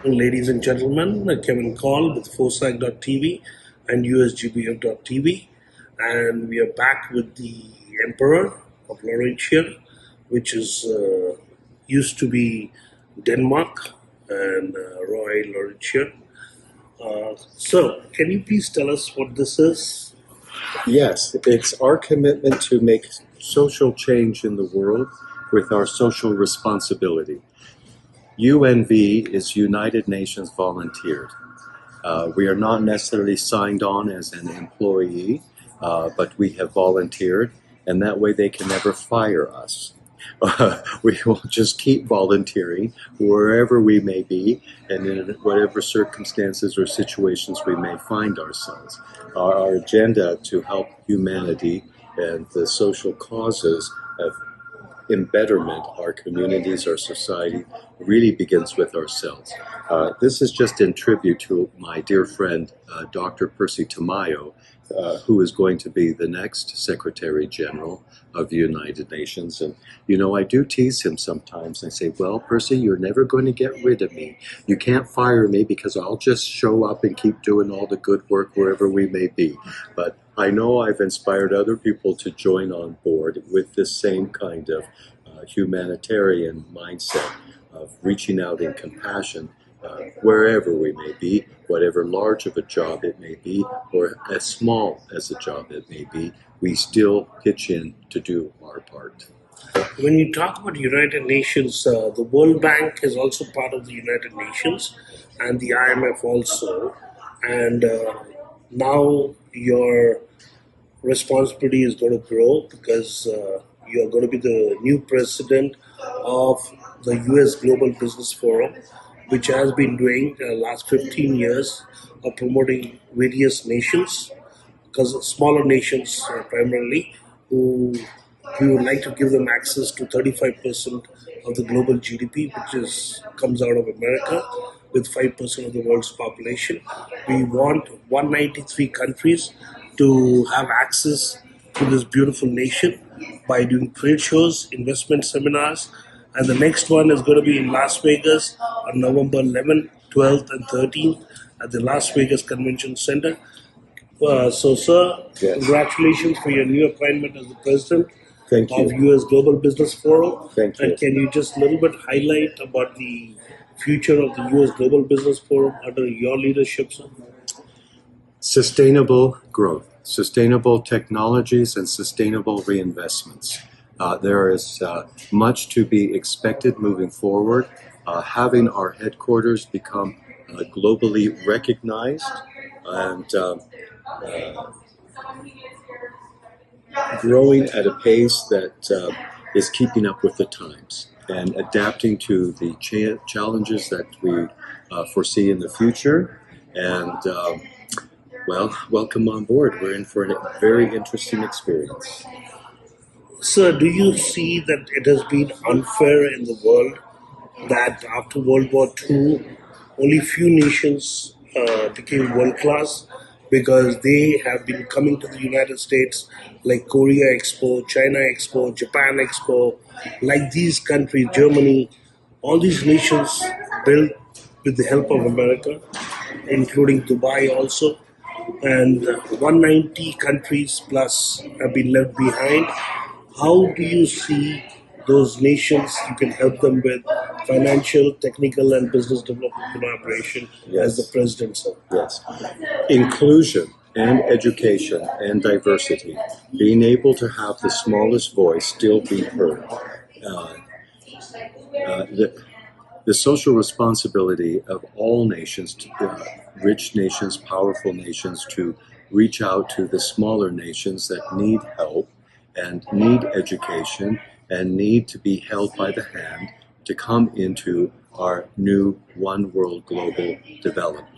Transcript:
Ladies and gentlemen, Kevin Kaul with Foresight.tv and USGBF.tv, and we are back with the Emperor of Laurentia, which is used to be Denmark and Roy Laurentia. So, can you please tell us what this is? Yes, it's our commitment to make social change in the world with our social responsibility. UNV is United Nations Volunteered. We are not necessarily signed on as an employee, but we have volunteered, and that way they can never fire us. We will just keep volunteering wherever we may be and in whatever circumstances or situations we may find ourselves. Our agenda to help humanity and the social causes of embetterment, our communities, our society, really begins with ourselves. This is just in tribute to my dear friend, Dr. Percy Tamayo, who is going to be the next Secretary General of the United Nations. And, you know, I do tease him sometimes. I say, well, Percy, you're never going to get rid of me. You can't fire me because I'll just show up and keep doing all the good work wherever we may be. But I know I've inspired other people to join on board with this same kind of humanitarian mindset of reaching out in compassion wherever we may be, whatever large of a job it may be, or as small as a job it may be, we still pitch in to do our part. When you talk about United Nations, the World Bank is also part of the United Nations and the IMF also. And now your responsibility is going to grow because you're going to be the new president of the US Global Business Forum, which has been doing the last 15 years of promoting various nations, because smaller nations primarily, who we would like to give them access to 35% of the global GDP, which comes out of America, with 5% of the world's population. We want 193 countries to have access to this beautiful nation by doing trade shows, investment seminars, and the next one is going to be in Las Vegas on November 11th, 12th, and 13th at the Las Vegas Convention Center. So, sir, Yes. Congratulations for your new appointment as the president Thank of you. US Global Business Forum. Thank you. And can you just a little bit highlight about the future of the US Global Business Forum under your leadership, sir? Sustainable growth, sustainable technologies, and sustainable reinvestments. There is much to be expected moving forward. Having our headquarters become globally recognized and growing at a pace that is keeping up with the times and adapting to the challenges that we foresee in the future. And well, welcome on board. We're in for a very interesting experience. Sir, do you see that it has been unfair in the world that after World War II, only few nations became world class because they have been coming to the United States, like Korea Expo, China Expo, Japan Expo, like these countries, Germany, all these nations built with the help of America, including Dubai also, and 190 countries plus have been left behind. How do you see those nations you can help them with financial, technical, and business development collaboration as the president, sir? Yes. Inclusion and education and diversity, being able to have the smallest voice still be heard. The social responsibility of all nations, rich nations, powerful nations, to reach out to the smaller nations that need help and need education and need to be held by the hand to come into our new one world global development.